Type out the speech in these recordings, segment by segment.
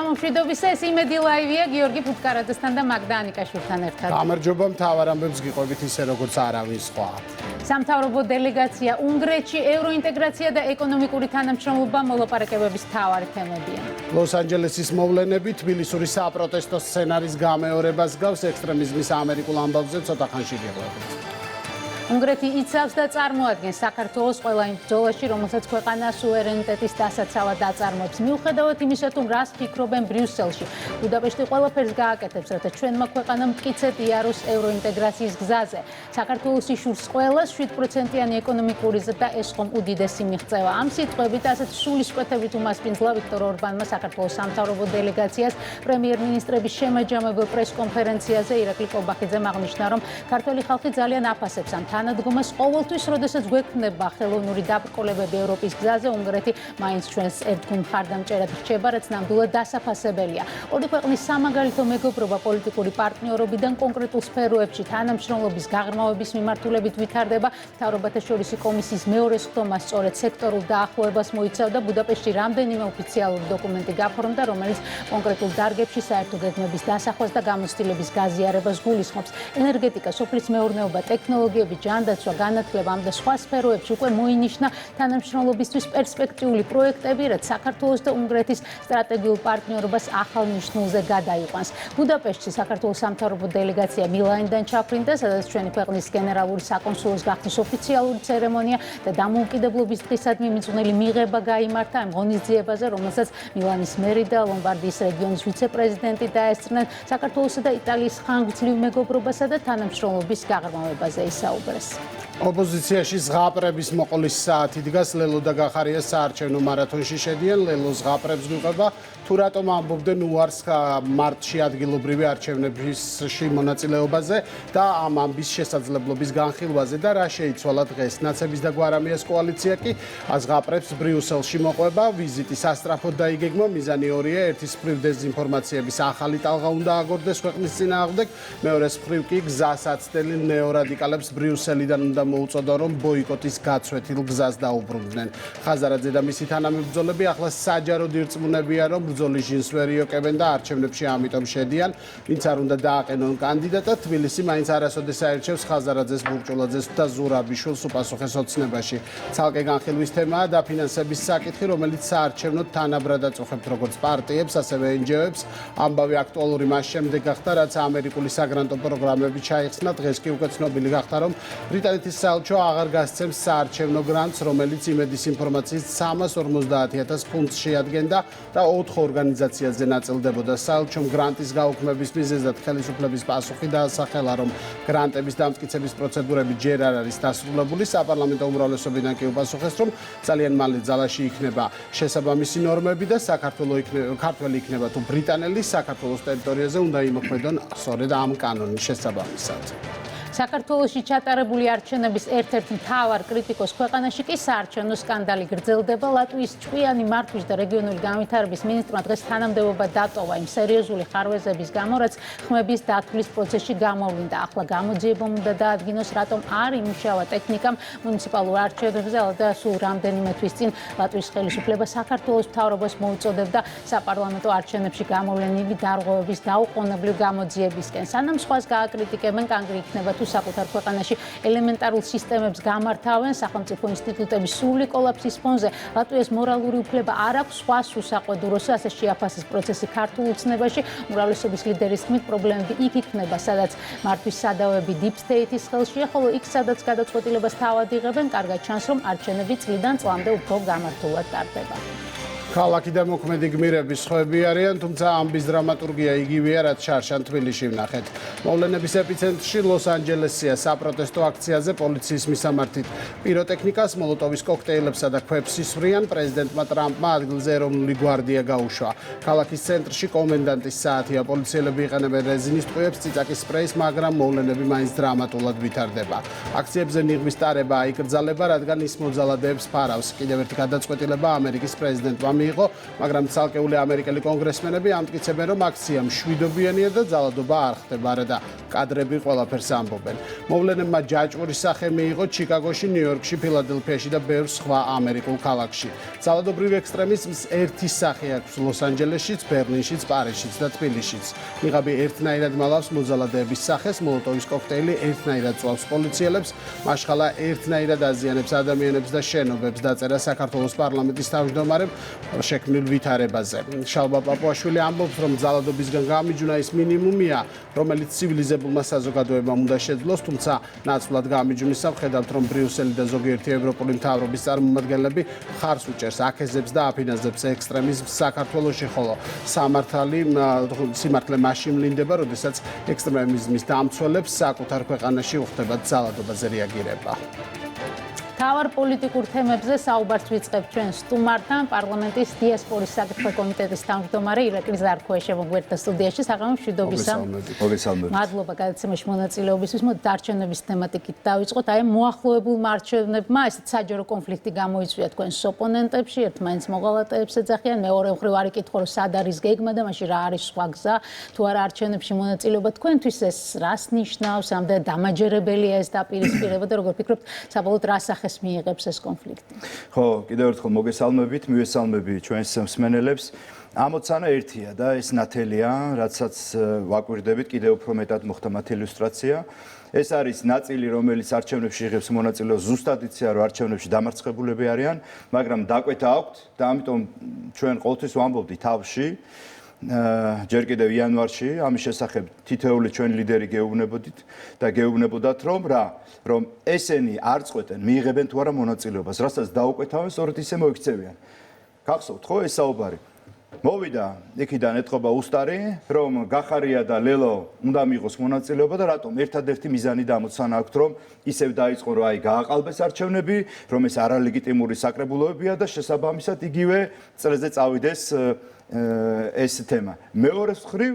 გამომშვიდობისა, ეს იმედი ლაივია გიორგი ფუტკარაძესთან და მაგდა ანიკაშვილთან ერთად. გამარჯობა, მთავარ ამბებს გიყვებით ისე როგორც არავის სხვა. სამთავრობო დელეგაცია უნგრეთში, ევროინტეგრაცია და ეკონომიკური თანამშრომლობა მოლაპარაკებების მთავარი თემებია. ლოს-ანჯელესის მოვლენები თბილისური საპროტესტო სცენარის გამეორებას გავს ექსტრემიზმის ამერიკულ ამბავზე ცოტა ხანში გიყვებით. უნგრეთი იცავს და წარმოადგენს საქართველოს ყველა იმ ბრძოლაში, რომელსაც ქვეყანა სუვერენიტეტის დასაცავად აწარმოებს. მიუხედავად იმისა, თუ რას ფიქრობენ ბრიუსელში, ბუდაპეშტი ყველაფერს გააკეთებს, რათა ჩვენმა ქვეყანამ მტკიცედ იაროს ევროინტეგრაციის გზაზე. საქართველოს იშურს ყველას 7%-იანი ეკონომიკური ზრდა, ეს ხომ უდიდესი მიღწევა. ამ სიტყვებით, ასეთ სულისკვეთებით უმასპინძლა ვიქტორ ორბანმა საქართველოს სამთავრობო დელეგაციას პრემიერ-მინისტრების შემაჯამებელ პრესკონფერენციაზე ირაკლი კობახიძემ აღნიშნა, რომ ქართველი ხალხი ძალიან აფასებს ამ თანადგომას ყოველთვის, როდესაც გვექნება ხელოვნური დაბრკოლებები ევროპის გზაზე, უნგრეთი მაინც ჩვენს ერთგულ მხარდამჭერად რჩება, რაც ნამდვილად დასაფასებელია. ორი ქვეყნის სამაგალითო მეგობრობა პოლიტიკური პარტნიორობიდან კონკრეტულ სფეროებში თანამშრომლობის გაღრმავების მიმართულებით ვითარდება. მთავრობათა შორისი კომისიის მეორე სხდომა სწორედ სექტორულ დაახლოებას მოიცავდა. ბუდაპეშტში რამდენიმე ოფიციალური დოკუმენტი გაფორმდა, რომელიც კონკრეტულ დარგებში საერთო გეგმების დასახვას და გამოცდილების გაზიარებას გულისხმობს. ენერგეტიკა, სოფლის მეურნეობა, ტექნოლოგიები, ჯანდაცვა, განათლება და სხვა სფეროებში უკვე მოინიშნა თანამშრომლობისთვის პერსპექტიული პროექტები, რაც საქართველოს და უნგრეთის სტრატეგიულ პარტნიორობას ახალ ნიშნულზე გადაიყვანს. ბუდაპეშტში საქართველოს სამთავრობო დელეგაცია მილანიდან ჩაფრინდა, სადაც ჩვენი ქვეყნის გენერალური საკონსულოს გახსნის ოფიციალური ცერემონია და დამოუკიდებლობის დღისადმი მიძღვნილი მიღება გაიმართა ამ ღონისძიებაზე, რომელსაც მილანის მერი და ლომბარდიის რეგიონის ვიცე-პრეზიდენტი დაესწრნენ. საქართველოსა და იტალიის ხანგრძლივ მეგობრობასა და თანამშრომლობის გაღრმავებაზე ისაუბრეს. ოპოზიციაში ზღაპრების მოყოლის საათი დგას. ლელო და გახარია საარჩევნო მარათონში შედიან. ლელოს ზღაპრებს გვიყვება თუ რატომ ამბობდნენ უარს მარტში ადგილობრივი არჩევნებში მონაწილეობაზე და ამ ამბის შესაძლებლობის განხილვაზე და რა შეიცვალა დღეს. ნაცების და გვარამიას კოალიცია კი ზღაპრებს ბრიუსელში მოყვება. ვიზიტი სასტრაფოდ დაიგეგმა. მიზანი ორია: ერთის მხრივ დეზინფორმაციების ახალი ტალღა უნდა აგორდეს ქვეყნის წინააღმდეგ, მეორეს მხრივ კი გზასაცდელი ნეორადიკალებს ბრიუსელიდან უნდა მოუწოდონ, რომ ბოიკოტის გაცვეთილ გზას დაუბრუნდნენ. ხაზარაძე და მისი თანამებრძოლები ახლა საჯაროდ ირწმუნებიან, რომ ბრძოლის ჟინს ვერ იოკებენ და არჩევნებში ამიტომ შედიან. ვინც არ უნდა დააყენონ კანდიდატად, თბილისი მაინც არასოდეს აირჩევს ხაზარაძეს, ბურჭულაძეს და ზურაბიშვილს უპასუხეს ოცნებაში. ცალკე განხილვის თემაა დაფინანსების საკითხი, რომელიც საარჩევნოდ თანაბრად აწუხებთ როგორც პარტიებს, ასევე NGO-ებს. ამბავი აქტუალური მას შემდეგ გახდა, რაც ამერიკული საგრანტო პროგრამები ჩაიხსნა. დღეს კი უკვე ცნობილი გახდა, რომ ბრიტანეთის საელჩო აღარ გასცემს საარჩევნო გრანტს, რომელიც იმედის ინფორმაციის 350,000 ფუნტს შეადგენდა და 4 ორგანიზაციაზე ნაწილდებოდა. საელჩომ გრანტის გაუქმების მიზეზად ხელისუფლების პასუხი დაასახელა, რომ გრანტების დამტკიცების პროცედურები ჯერ არ არის დასრულებული. საპარლამენტო უმრავლესობიდან კი უპასუხეს, რომ ძალიან მალე ძალაში იქნება შესაბამისი ნორმები და ქართველი იქნება თუ ბრიტანელი, საქართველოს ტერიტორიაზე უნდა იმოქმედონ სწორედ ამ კანონის შესაბამისად. საქართველოში ჩატარებული არჩევნების ერთ-ერთი მთავარ კრიტიკოს ქვეყანაში კი საარჩევნო სკანდალი გრძელდება. ლატვიის ჭკვიანი მართვის და რეგიონული განვითარების მინისტრმა დღეს თანამდებობა დატოვა იმ სერიოზული ხარვეზების გამო, რაც ხმების დათვლის პროცესში გამოვლინდა. ახლა გამოძიებამ უნდა დაადგინოს, რატომ არ იმუშავა ტექნიკამ მუნიციპალურ არჩევნებზე, და სულ რამდენიმე თვის წინ ლატვიის ხელისუფლება საქართველოს მთავრობას მოუწოდებდა საპარლამენტო არჩევნებში გამოვლენილი დარღვევების დაუყოვნებლივ გამოძიებისკენ. სანამ სხვას გააკრიტიკებენ, კანგრი იქნება თუ საკუთარ ქვეყანაში ელემენტარულ სისტემებს გამართავენ. სახელმწიფო ინსტიტუტების სრული კოლაფსის ფონზე ლატვიას მორალური უფლება არ აქვს სხვას უსაყვედუროს ასე შეაფასეს პროცესი ქართულ ოცნებაში. უმრავლესობის ლიდერის თქმით, პრობლემები იქ იქნება, სადაც მართვის სადავეები deep state-ის ხელშია, ხოლო იქ, სადაც გადაწყვეტილებას თავად იღებენ, კარგად ჩანს, რომ არჩევნები წლიდან წლამდე უფრო გამართულად ტარდება. ქალაქი და მოქმედი გმირები სხვები არიან, თუმცა ამბის დრამატურგია იგივეა, რაც შარშან თბილისში ვნახეთ. მოვლენების ეპიცენტრში ლოს-ანჯელესია. საპროტესტო აქციაზე პოლიციის მისამართით პიროტექნიკას, მოლოტოვის კოქტეილებსა და ქვებს ისვრიან. პრეზიდენტმა ტრამპმა ადგილზე ეროვნული გვარდია გაუშვა. ქალაქის ცენტრში კომენდანტის საათია. პოლიციელები იყენებენ რეზინის ტყვიებს, წიწაკის სპრეის, მაგრამ მოვლენები მაინც დრამატულად ვითარდება. აქციებზე ნიღბის ტარება აიკრძალება, რადგან ის მოძალადეებს ფარავს. კიდევ ერთი გადაწყვეტილება ამერიკის პრეზიდენტმა მიიღო, მაგრამ ცალკეული ამერიკელი კონგრესმენები ამტკიცებენ, რომ აქცია მშვიდობიანია და ძალადობა არ ხდება, არადა კადრები ყველაფერს ამბობენ. მოვლენებმა ჯაჭვური სახე მიიღო ჩიკაგოში, ნიუ-იორკში, ფილადელფიაში და ბევრ სხვა ამერიკულ ქალაქში. ძალადობრივ ექსტრემიზმს ერთი სახე აქვს ლოს-ანჯელესშიც, ბერლინშიც, პარიზშიც და თბილისშიც. ნიღაბი ერთნაირად მალავს მოძალადეების სახეს, მოლოტოვის კოქტეილი ერთნაირად წვავს პოლიციელებს, მაშხალა ერთნაირად აზიანებს ადამიანებს და შენობებს, დაწერა საქართველოს პარლამენტის თავმჯდომარემ შექმნილ ვითარებაზე. შალვა პაპუაშვილი ამბობს, რომ ძალადობისგან გამიჯვნა ის მინიმუმია, რომელიც ცივილიზებულმა საზოგადოებამ უნდა შეძლოს, თუმცა ნაცვლად გამიჯვნისა ვხედავთ, რომ ბრიუსელი და ზოგიერთი ევროპული მთავრობის წარმომადგენლები მხარს უჭერს აქეზებს და აფინანსებს ექსტრემიზმს საქართველოში, ხოლო სიმართლე მაშინ ვლინდება, როდესაც ექსტრემიზმის დამცველებს საკუთარ ქვეყანაში უხდებათ ძალადობაზე რეაგირება. თავარ პოლიტიკურ თემებზე საუბარს ვიწყებთ ჩვენ სტუმართან, პარლამენტის დიასპორის საკითხთა კომიტეტის თავმჯდომარე ირაკლი ზარქოეშე მოგვერდა სტუდიაში. საღამო მშვიდობისა. მოგესალმებით. მადლობა გადაცემაში მონაწილეობისთვის. მოდით არჩევნების თემატიკით დავიწყოთ. აი მოახლოებულმა არჩევნებმა ესეთ საჯარო კონფლიქტი გამოიწვია თქვენს ოპონენტებში, ერთმანეთს მოღალატეებს ეძახიან, მეორე მხრივ არ იკითხო, რომ სად არის გეგმა და მაშინ რა არის სხვა გზა, თუ არა არჩევნებში მონაწილეობა. თქვენთვის ეს რას ნიშნავს? ამდენ დამაჯერებელია ეს დაპირისპირება და როგორ ფიქრობთ, საბოლოოდ რა სახეს მიიღებს ეს კონფლიქტი? ხო, კიდევ ერთხელ მოგესალმებით, მივესალმები ჩვენს მსმენელებს. ამოცანა ერთია და ეს ნათელია, რაცაც ვაკვირდებით, კიდევ უფრო მეტად მოხდა მათ ილუსტრაცია. ეს არის ნაწილი, რომელიც არჩევნებში იღებს მონაწილეობას, ზუსტად იციან, რომ არჩევნებში დამარცხებულები არიან, მაგრამ დაკვეთა აქვთ და ამიტომ ჩვენ ყოველთვის ვამბობდით თავში, ჯერ კიდევ იანვარში ამის შესახებ თითოეული ჩვენ ლიდერი გეუბნებოდით და გეუბნებოდათ, რომ ესენი არ წყვეტენ, მიიღებენ თუ არა მონაწილეობას, რასაც დაუკვეთავენ, სწორედ ისე მოიქცევიან. გახსოვთ ხო ეს საუბარი? მოვიდა იქიდან ეთყობა უსტარი, რომ გახარია და ლელო უნდა მიიღოს მონაწილეობა და რატომ ერთადერთი მიზანი და ამოცანა აქვთ, რომ ისევ დაიწყო, რომ აი გააყალბეს არჩევნები, რომ ეს არალეგიტიმური საკრებულოებია და შესაბამისად იგივე წრეზე წავიდეს ეს თემა. მეორე მხრივ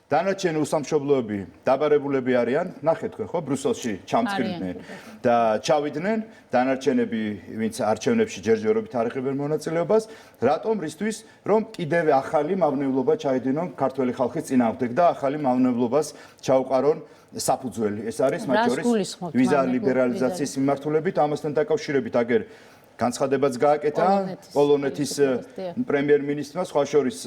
დანარჩენი უსამშობლოები დაბარებულები არიან, ნახეთ თქვენ ხო, ბრუსელში ჩამწკრივდნენ და ჩავიდნენ, დანარჩენები, ვინც არჩევნებში ჯერჯერობით არ იღებენ მონაწილეობას, რატომ? რისთვის, რომ კიდევ ახალი მავნებლობა ჩაიდინონ ქართველი ხალხის წინააღმდეგ და ახალი მავნებლობას ჩაუყარონ საფუძველი. ეს არის მათ შორის ვიზა ლიბერალიზაციის მიმართულებით, ამასთან დაკავშირებით აგერ განცხადებაც გააკეთა პოლონეთის პრემიერ-მინისტრმა, სხვა შორის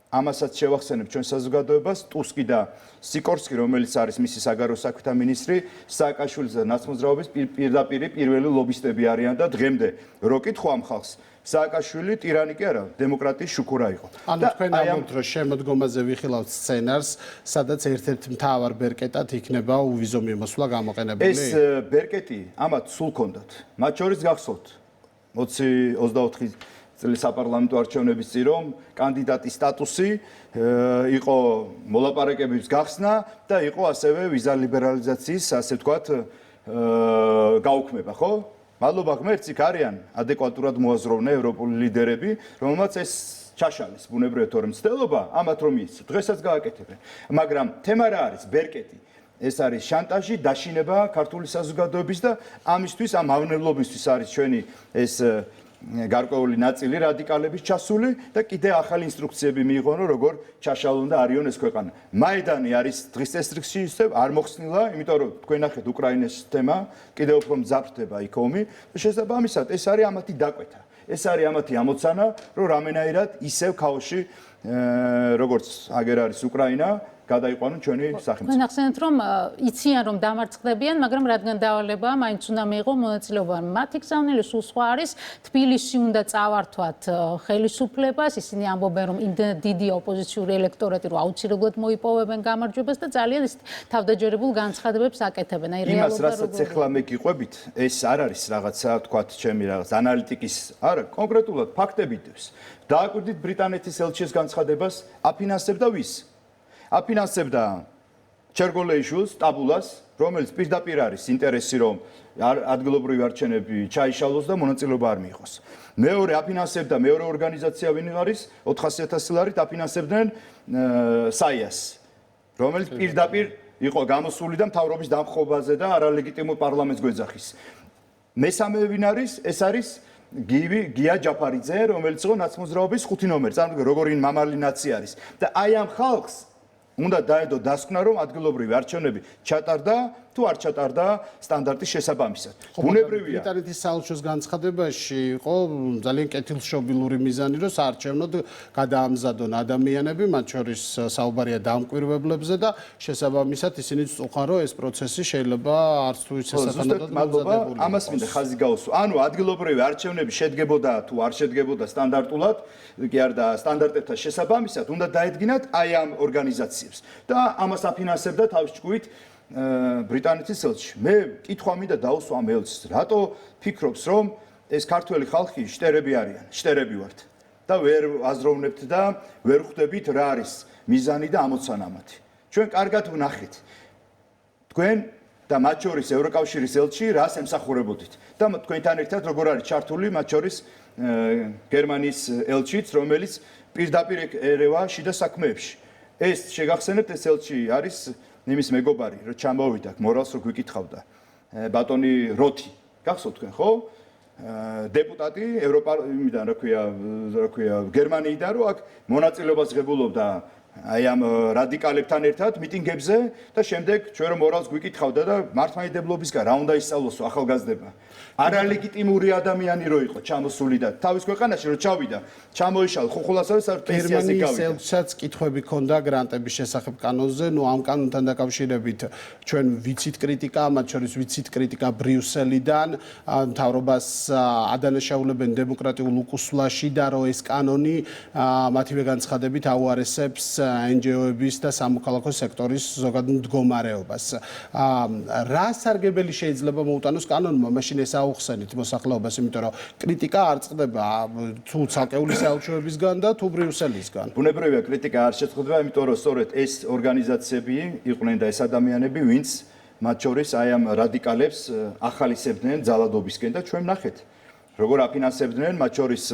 ამასაც შევახსენებ ჩვენ საზოგადოებას, ტუსკი და სიკორსკი, რომელიც არის მისი საგარეო საქმეთა მინისტრი, სააკაშვილის და ნაცმოძრაობის პირდაპირ პირველი ლობისტები არიან და დღემდე რო კითხვა ამ ხალხს, სააკაშვილი ტირანი კი არა, დემოკრატიის შუქურა იყო. ანუ თქვენ ამბობთ, რომ შემოდგომაზე ვიხილავთ სცენარს, სადაც ერთ-ერთ მთავარ ბერკეტად იქნება უვიზო მიმოსვლა გამოყენებული. ეს ბერკეტი ამათ სულ ჰქონდათ. მათ შორის გახსოვთ 24 წლის საპარლამენტო არჩევნების წინ რომ კანდიდატის სტატუსი იყო მოლაპარაკებების გახსნა და იყო ასევე ვიზა ლიბერალიზაციის, ასე ვთქვათ, გაუქმება, ხო? მადლობა ღმერთს, იქ არიან ადეკვატურად მოაზროვნე ევროპული ლიდერები, რომელმაც ეს ჩაშალეს ბუნებრივად, თორემ მცდელობა ამათ რომ ის დღესაც გააკეთებენ. მაგრამ თემა რა არის? ბერკეტი. ეს არის შანტაჟი, დაშინება ქართული საზოგადოების და ამისთვის, ამ ავნებლობისთვის არის ჩვენი ეს გარკვეული ნაწილი რადიკალების ჩასული და კიდე ახალი ინსტრუქციები მიიღონ, რომ როგორ ჩაშალონ და არიონ ეს ქვეყანა. მაიდანი არის დღის წესრიგში ისევ არ მოხსნილა, იმიტომ რომ თქვენ ნახეთ უკრაინის თემა, კიდევ უფრო მძაფრდება იქ ომი და შესაბამისად ეს არის ამათი დაკვეთა. ეს არის ამათი ამოცანა, რომ რამენაირად ისევ ქაოსში, როგორც აგერ არის უკრაინა, გადაიყვანონ ჩვენი სახელმწიფო. თქვენ ახსენეთ, რომ იციან, რომ დამარცხდებიან, მაგრამ რადგან დავალება მაინც უნდა მიიღო მონაწილეობა. მათი გზავნილი სულ სხვა არის. თბილისში უნდა წავართვათ ხელისუფლებას, ისინი ამბობენ, რომ დიდი ოპოზიციური ელექტორატი რომ აუცილებლად მოიპოვებენ გამარჯვებას და ძალიან ის თავდაჯერებულ განცხადებებს აკეთებენ. აი რეალობა იმას, რასაც ახლა მე გიყვებით, ეს არ არის რაღაცა, თქვათ, ჩემი რაღაც ანალიტიკის, არა, კონკრეტულად ფაქტები დევს. დააკვირდით ბრიტანეთის ელჩის განცხადებას, აფინანსებდა ვის? აფინანსებდა ჩერგოლეიშვილს, ტაბულას, რომელიც პირდაპირ არის ინტერესი, რომ ადგილობრივი არჩევნები ჩაიშალოს და მონაწილეობა არ მიიღოს. მეორე აფინანსებდა მეორე ორგანიზაცია ვინ არის 400,000 ლარით აფინანსებდნენ საიას, რომელიც პირდაპირ იყო გამოსული და მთავრობის დამხობაზე და არალეგიტიმურ პარლამენტს გვეძახის. მესამე ვინ არის? ეს არის გია ჯაფარიძე, რომელიც იყო ნაცმოძრაობის 5 ნომერი. წარმოგიდგენთ, როგორი მამალი ნაცი არის. და აი ამ ხალხს უნდა დაედო დასკვნა, რომ ადგილობრივი არჩევნები ჩატარდა, თუ არ ჩატარდა სტანდარტის შესაბამისად. ბუნებრივია. ბრიტანეთის საელჩოს განცხადებაში იყო ძალიან კეთილშობილური მიზანი, რომ საარჩევნოდ გადაამზადონ ადამიანები, მათ შორის საუბარია დამკვირვებლებზე და შესაბამისად ისინი წუხან, რომ ეს პროცესი შეიძლება არც თუ ის შესაძლებლად მომზადებული. ამას მინდა ხაზი გაუსვა. ანუ ადგილობრივი არჩევნები შედგებოდა თუ არ შედგებოდა სტანდარტულად, კი არა და სტანდარტებთან შესაბამისად უნდა დაედგინათ აი ამ ორგანიზაციებს და ამას აფინანსებდა თავის ჭკუით ბრიტანეთის ელჩი. მე კითხვა მინდა დაუსვა ამ ელჩს, რატო ფიქრობს, რომ ეს ქართველი ხალხი შტერები არიან, შტერები ვართ და ვერ აზროვნებთ და ვერ ხვდებით რა არის მიზანი და ამოცანა მათი. ჩვენ კარგად ვნახეთ. თქვენ და მათ შორის ევროკავშირის ელჩი რას ემსახურებოდით და თქვენთან ერთად როგორ არის ჩართული მათ შორის გერმანიის ელჩიც, რომელიც პირდაპირ ერევა შიდა საქმეებში. ეს შეგახსენებთ, ეს ელჩი არის იმის მეგობარი, რომ ჩამოვიდა, მორალს რო გვიკითხავდა. ბატონი როთი, გახსოვთ თქვენ, ხო? დეპუტატი ევროპარლამენტიდან, რა ქვია, გერმანიიდან, რომ აქ მონაწილეობას ღებულობდა აი ამ რადიკალებთან ერთად მიტინგებზე და შემდეგ ჩვენ რომ მორალს გვიკითხავდა და მართლმადიდებლობისგან რა უნდა ისწავლოსო ახალგაზრდება. არალეგიტიმური ადამიანი რო იყო ჩამოსული და თავის ქვეყანაში რო ჩავიდა, ჩამოიშალა ხუხულასავე პენსიაზე გავიდა. გერმანიის ელჩსაც კითხვები ქონდა გრანტების შესახებ კანონზე, ნუ ამ კანონთან დაკავშირებით ჩვენ ვიცით კრიტიკა, მათ შორის ვიცით კრიტიკა ბრიუსელიდან, მთავრობას ადანაშაულებენ დემოკრატიულ უკუსვლაში და რომ ეს კანონი მათივე განცხადებით აუარესებს NGO-ების და სამოქალაქო სექტორის ზოგად მდგომარეობას. რა სარგებელი შეიძლება მოუტანოს კანონმა, მაშინ ეს აუხსენით მოსახლეობას, იმიტომ რომ კრიტიკა არ წყდება თუ ცალკეული საელჩოებისგან და თუ ბრიუსელისგან. ბუნებრივია კრიტიკა არ შეწყდება, იმიტომ რომ სწორედ ეს ორგანიზაციები იყვნენ და ეს ადამიანები, ვინც მათ შორის აი ამ რადიკალებს ახალისებდნენ ძალადობისკენ და ჩვენ ვნახეთ, როგორ აფინანსებდნენ მათ შორის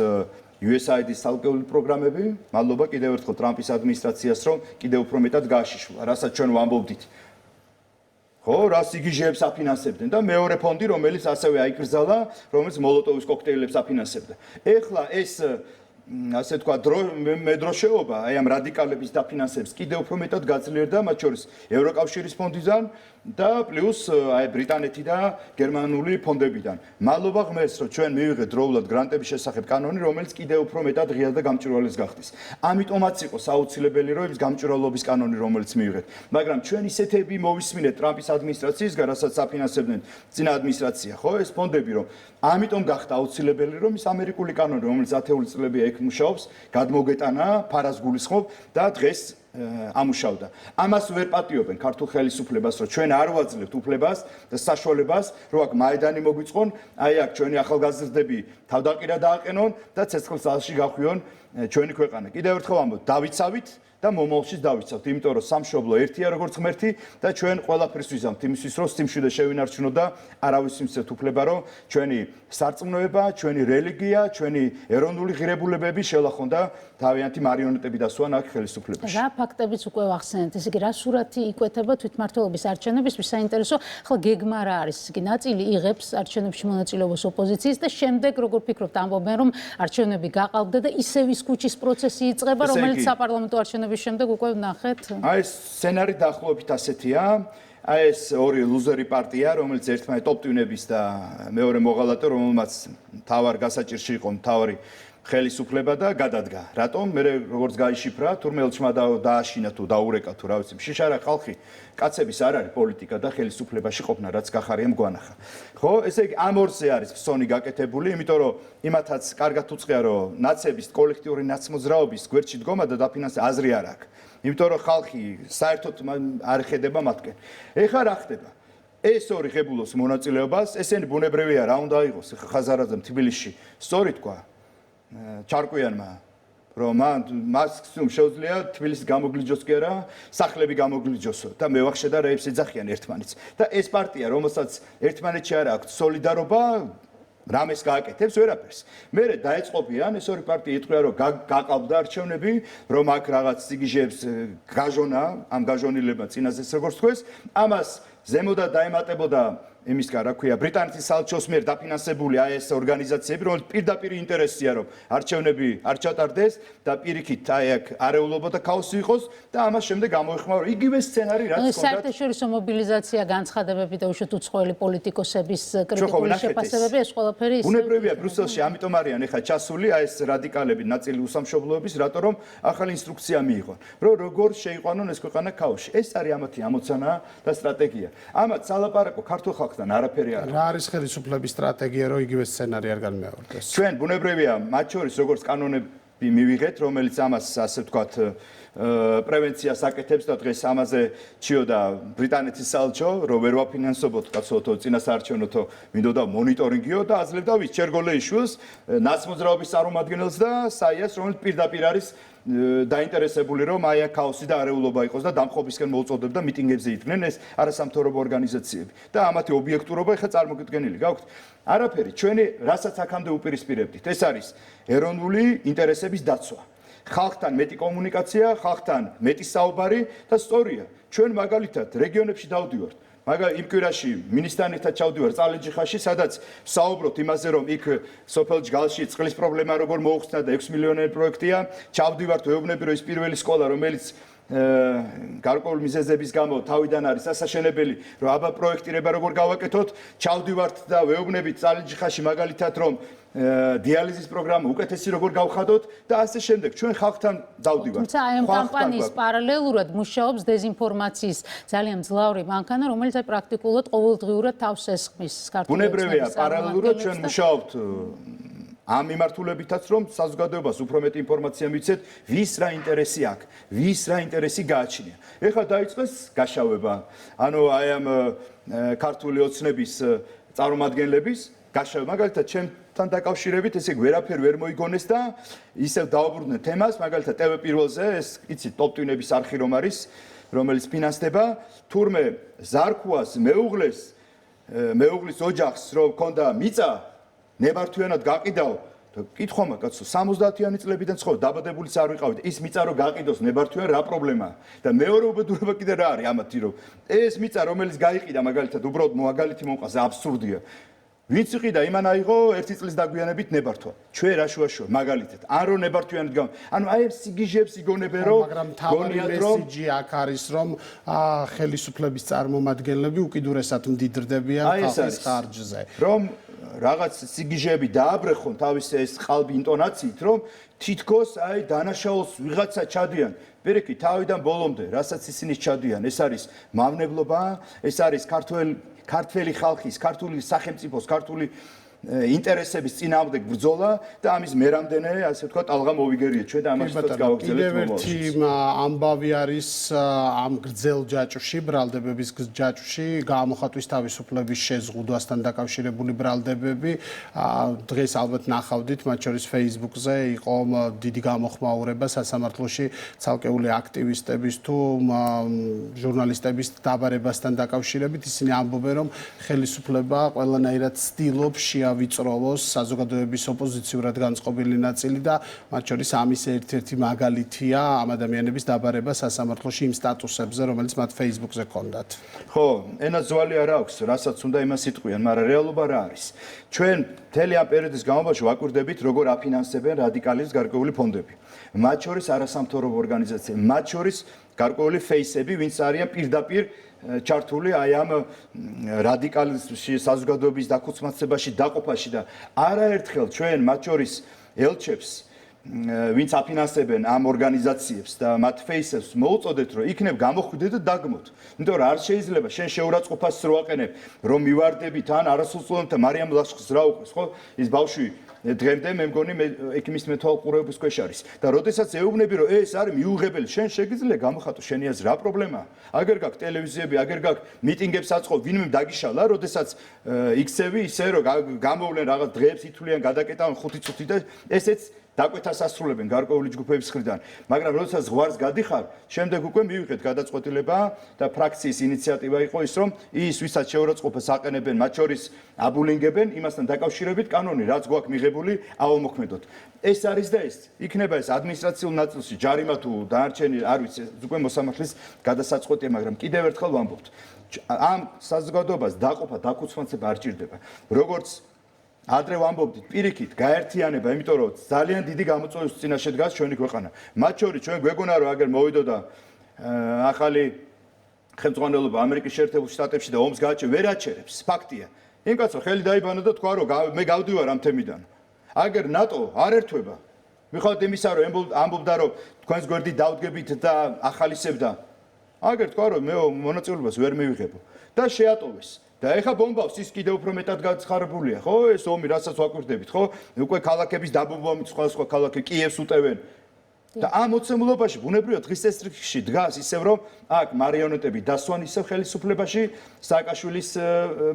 USAID-ის ცალკეული პროგრამები, მადლობა კიდევ ერთხელ ტრამპის ადმინისტრაციას, რომ კიდევ უფრო მეტად გააშიშვლა, რასაც ჩვენ ვამბობდით. ხო, რას იგიჟეებს აფინანსებდნენ და მეორე ფონდი, რომელიც ასევე აიკრძალა, რომელიც მოლოტოვის კოქტეილებს აფინანსებდა. ეხლა ეს ასე თქვა მედროშეობა, აი ამ რადიკალების დაფინანსებს კიდევ უფრო მეტად გაძლიერდა, მათ შორის ევროკავშირის ფონდიდან და პლუს აი ბრიტანეთი და გერმანული ფონდებიდან. მადლობა ღმერთს, რომ ჩვენ მივიღეთ დროულად გრანტების შესახებ კანონი, რომელიც კიდევ უფრო მეტად ღია და გამჭვირვალეს გახდეს. ამიტომაც იყო საუცილებელი, რომ ის გამჭვირვალობის კანონი, რომელიც მივიღეთ. მაგრამ ჩვენ ისეთები მოვისმინეთ ტრამპის ადმინისტრაციისგან, რასაც აფინანსებდნენ წინა ადმინისტრაცია, ხო, ეს ფონდები, რომ ამიტომ გახდა აუცილებელი, რომ ის ამერიკული კანონი, რომელიც 10 წლებია იქ მუშაობს, გადმოგეტანა, ფარას გულისხმობ და დღეს ამუშავდა. ამას ვერ პატიობენ ქართულ ხელისუფლებას, რომ ჩვენ არ ვაძლევთ უფლებას და საშუალებას, რომ აქ მაიდანი მოგვიწყონ, აი აქ ჩვენი ახალგაზრდები თავდაყირა დააყენონ და ცეცხლსალში გახვიონ ჩვენი ქვეყანა. კიდევ ერთხელ ვამბობ, დავიცავით და მომავალშიც დავიცავთ, იმიტომ რომ სამშობლო ერთია როგორც ღმერთი და ჩვენ ყველაფერს ვიზამთ იმისთვის, რომ სიმშვიდე შევინარჩუნოთ და არავის მისცეთ უფლება, რომ ჩვენი სარწმუნოება, ჩვენი რელიგია, ჩვენი ეროვნული ღირებულებები შელახონ და თავიანთი მარიონეტები დასვან აქ ხელისუფლებაში. რა ფაქტებიც უკვე ვახსენეთ, ესე იგი რა სურათი იკვეთება თვითმმართველობის არჩევნებისთვის, საინტერესო, ხო გეგმა რა არის, ესე იგი ნაწილი იღებს არჩევნებში მონაწილეობას ოპოზიციის და შემდეგ როგორ ფიქრობთ, ამბობენ რომ არჩევნები გაყალბდა და ისევ ის ქუჩის პროცესი იწყება, რომელიც საპარლამენტო არჩევნების შემდეგ უკვე ვნახეთ. აი ეს სცენარი დაახლოებით ასეთია. აი ეს ორი ლუზერი პარტია, რომელიც ერთმანეთ ოპტივნების და მეორე მოღალატე, რომელმაც თავარ გასაჭირში იყო თავარი ხელისუფლება და გადადგა. რატომ? მე როგორც გაიშიფრა, თურმე ელჩმა დააშინა თუ დაურეკა თუ რა ვიცი, შიშარა ხალხი, კაცების არ არის პოლიტიკა და ხელისუფლებაში ყოფნა, რაც გახარია მგვანახა. ხო, ესე იგი ამ ორზე არის ფსონი გაკეთებული, იმიტომ რომ იმათაც კარგად უწყია, რომ ნაცების კოლექტიური ნაცმოძრაობის გვერდში დგომა და დაფინანსება აზრი არ აქვს. იმიტომ რომ ხალხი საერთოდ არ ხედება მათკენ. ეხლა რა ხდება? ეს ორი ღებულობს მონაწილეობას, ესენი ბუნებრივია რა უნდა აიღოს ხაზარაძემ თბილისში. სწორი თქვა ჩარკვიანმა, რომ მას შეუძლია თბილისი გამოგლიჯოს კი არა, სახლები გამოგლიჯოსო და მევახშე და რეებს ეძახიან ერთმანეთს. და ეს პარტია, რომელსაც ერთმანეთში არ აქვს სოლიდარობა, რამეს გააკეთებს ვერაფერს. მერე დაეწყობიან ეს ორი პარტია იტყვია, რომ გაყალბდა არჩევნები, რომ აქ რაღაც სიგიჟეებს გაჟონა, ამ გაჟონილებმა წინაზეც როგორც თქვეს, ამას ზემოდან დაემატებოდა იმისკენ, რა ქვია, ბრიტანეთის საელჩოს მიერ დაფინანსებული აი ეს ორგანიზაციები, რომელიც პირდაპირ ინტერესია, რომ არჩევნები არ ჩატარდეს და პირიქით აი აქ არეულობა და ქაოსი იყოს და ამას შემდეგ გამოიხმაურა იგივე სცენარი, რაც ჰქონდა. საერთაშორისო მობილიზაცია, განცხადებები და უშუალოდ უცხოელი პოლიტიკოსების კრიტიკული შეფასებები, ეს ყველაფერი ისე ბუნებრივია ბრიუსელში, ამიტომ არიან ეხლა ჩასული აი ეს რადიკალები, ნაწილი უსამშობლოების, რატო რომ ახალი ინსტრუქცია მიიღონ, რომ როგორ შეიყვანონ ეს ქვეყანა ქაოსში. ეს არის ამათი ამოცანა და სტრატეგია. ამათ სალაპარაკო ქართულ ხალხთან არაფერი არ რა არის ხელისუფლების სტრატეგია, რომ იგივე სცენარი არ განმეორდეს? ჩვენ ბუნებრივია, მათ შორის როგორც კანონები მივიღეთ, რომელიც ამას ასე ვთქვათ პრევენციას აკეთებს და დღეს ამაზე ჩიოდა ბრიტანეთის საელჩო, რომ ვერ ვაფინანსებოთ კაცოთო წინასაარჩევნოთო მინდოდა მონიტორინგიო და აძლევდა ვის ჩერგოლეიშვილს, ნაცმოძრაობის წარმომადგენელს და საიას, რომელიც პირდაპირ არის დაინტერესებული რომ აი აქ ქაოსი და არეულობა იყოს და დამხობისკენ მოუწოდებდა მიტინგებზე იდგნენ ეს არასამთავრობო ორგანიზაციები და ამათი ობიექტურობა ეხლა წარმოგიდგენილი გაქვთ არაფერი ჩვენი რასაც აქამდე უპირისპირებდით ეს არის ეროვნული ინტერესების დაცვა ხალხთან მეტი კომუნიკაცია ხალხთან მეტი საუბარი და სწორია ჩვენ მაგალითად რეგიონებში დავდივართ მაგრამ იმ კვირაში მინისტრთან ერთად ჩავდივარ წალენჯიხაში, სადაც საუბრობთ იმაზე, რომ იქ სოფელ ჯგალში წყლის პრობლემა როგორ მოუხსნა და 6 მილიონიანი პროექტია. ჩავდივართ, ვეუბნები, რომ ის პირველი სკოლა, რომელიც გარკვეული მიზეზების გამო თავიდან არის ასაშენებელი, რომ აბა პროექტირება როგორ გავაკეთოთ. ჩავდივართ და ვეუბნებით წალენჯიხაში მაგალითად, რომ დიალიზის პროგრამა უკეთესი როგორ გავხადოთ და ასე შემდეგ. ჩვენ ხალხთან დავდივართ. თუმცა აი ამ კამპანიის პარალელურად მუშაობს დეзинფორმაციის ძალიან მძლავრი მანქანა, რომელიც აი პრაქტიკულად ყოველდღიურად თავს ესხმის საქართველოს. ბუნებრივია, პარალელურად ჩვენ მუშაობთ ამ მიმართულებითაც, რომ საზოგადოებას უფრო მეტი ინფორმაცია მიცეთ, ვის რა ინტერესი აქვს, ვის რა ინტერესი გააჩნია. ეხლა დაიწყეს გაშავება. ანუ აი ამ ქართული ოცნების წარმომადგენლების გაშავება, მაგალითად, ჩემთან დაკავშირებით, ესე ვერაფერ ვერ მოიგონეს და ისევ დაუბრუნდნენ თემას, მაგალითად, TV პირველზე, ეს იცით, ტოპ-ტვინების არხი რომ არის, რომელიც ფინანსდება, თურმე ზარქუას მეუღლის ოჯახს რომ ქონდა მიწა ნებართვიანად გაყიდაო და კითხვა კაცო 70-იანი წლებიდან ცხოვრობ დაბადებულიც არ ვიყავით ის მიწა რომ გაყიდოს ნებართვიან რა პრობლემაა და მეორე უბედურება კიდე რა არის ამათი რომ ეს მიწა რომელიც გაიყიდა მაგალითად უბრალოდ მაგალითი მომყავს აბსურდია ვინც იყიდა იმან აიღო 1 წლის დაგვიანებით ნებართვა ჩვენ რა შუაშუა მაგალითად ან რომ ნებართვიანად გამ ანუ აი ეს სიგიჟებს იგონებენ რომ მაგრამ თავი მესიჯი აქ არის რომ ხელისუფლების წარმომადგენლები უკიდურესად მდიდრდებიან ხალხის ხარჯზე რომ რაღაც სიგიჟები დააბრეხონ თავის ეს ყალბი ინტონაციით რომ თითქოს აი დანაშაულს ვიღაცა ჩადიან პირიქით თავიდან ბოლომდე რასაც ისინი ჩადიან ეს არის მავნებლობა ეს არის ქართველი ხალხის ქართული სახელმწიფოს ქართული ინტერესების წინააღმდეგ ბრძოლა და ამის მერამდენე ასე ვთქვათ ალღა მოვიგერიეთ ჩვენ და ამასაც გავაგრძელებთ მომავალში. კიდევ ერთი ამბავი არის ამ გრძელ ჯაჭვში, ბრალდებების ჯაჭვში, გამოხატვის თავისუფლების შეზღუდვასთან დაკავშირებული ბრალდებები. დღეს ალბათ ნახავდით, მათ შორის Facebook-ზე იყო დიდი გამოხმაურება სასამართლოში ცალკეული აქტივისტების თუ ჟურნალისტების დაბარებასთან დაკავშირებით. ისინი ამბობენ, რომ ხელისუფლება ყველანაირად ცდილობს ვიწროვოს საზოგადოების ოპოზიციურად განწყობილი ნაწილი და მათ შორის ამის ერთ-ერთი მაგალითია ამ ადამიანების დაბარება სასამართლოში იმ სტატუსებზე, რომელიც მათ Facebook-ზე ჰქონდათ. ხო, ენაზვალი არ აქვს, რასაც უნდა იმას იტყვიან, მაგრამ რეალობა რა არის? ჩვენ მთელი ამ პერიოდის განმავლობაში ვაკვირდებით, როგორ აფინანსებენ რადიკალის გარკვეული ფონდები. მათ შორის არასამთავრობო ორგანიზაციები, მათ შორის გარკვეული ფეისები, ვინც არიან პირდაპირ ჩართული აი ამ რადიკალიზმში საზოგადოების დაქუცმაცებაში დაყოფაში და არაერთხელ ჩვენ მათ შორის ელჩებს ვინც აფინანსებენ ამ ორგანიზაციებს და მათ ფეისებს მოუწოდეთ რომ იქნებ გამოხვიდეთ და დაგმოთ. იმიტომ რომ არ შეიძლება შენ შეურაცხყოფას რო აყენებ რომ მივარდებით ან არასრულწლოვანთა მარიამ ლაშხს რა უყურს ხო ის ბავშვი დღემდე მე მგონი ექიმის მეთვალყურეობის ქვეშ არის და როდესაც ეუბნები რომ ეს არის მიუღებელი შენ შეგიძლია გამოხატო შენი აზრი რა პრობლემაა აგერ გაქვს ტელევიზიები აგერ გაქვს მიტინგებს აწყობ ვინმე დაგიშალა როდესაც იქცევი ისე რომ გამოვლენ რაღაც დღეებს ითვლიან გადაკეტავენ 5 წუთი და ესეც დაკვეთას ასრულებენ გარკვეული ჯგუფების მხრიდან მაგრამ როდესაც ზღვარს გადიხარ შემდეგ უკვე მივიღეთ გადაწყვეტილება და ფრაქციის ინიციატივა იყო ის რომ ის ვისაც შეურაცხყოფას აყენებენ მათ შორის აბულინგებენ იმასთან დაკავშირებით კანონი რაც გვაქვს მიღებული ავამოქმედოთ ეს არის და ეს იქნება ეს ადმინისტრაციულ ნაწილში ჯარიმა თუ დანარჩენი არ ვიცი უკვე მოსამართლის გადასაწყვეტია მაგრამ კიდევ ერთხელ ვამბობთ ამ საზოგადოებას დაყოფა, დაქუცმაცება არ ჭირდება. როგორც ადრე ვამბობდით, პირიქით, გაერთიანება, იმიტომ რომ ძალიან დიდი გამოწვევის წინაშე დგას ჩვენი ქვეყანა. მათ შორის ჩვენ გვეგონა რომ აგერ მოვიდოდა ახალი ხელმძღვანელობა ამერიკის შეერთებულ შტატებში და ომს გააჩერებს, ვერ აჩერებს, ფაქტია. იმ კაცო ხელი დაიბანა და თქვა რომ მე გავდივარ ამ თემიდან. აგერ ნატო არ ერთვება. მიხოთ იმისა რომ ამბობდა რომ თქვენს გვერდით დავდგებით და ახალისებდა. აგერ თქვა რომ მე მონაწილეობას ვერ მივიღებო და შეატოვეს. და ეხა ბომბავს ის კიდევ უფრო მეტად გაცხარებულია, ხო? ეს ომი, რასაც ვაკვირდებით, ხო? უკვე ქალაქების დაბომბვამით სხვა ქალაქი კიევს უტევენ. და ამ მოცემულობაში ბუნებრივად დღის წესრიგში დგას ისევ რომ აქ მარიონეტები დასვან ისევ ხელისუფლებაში სააკაშვილის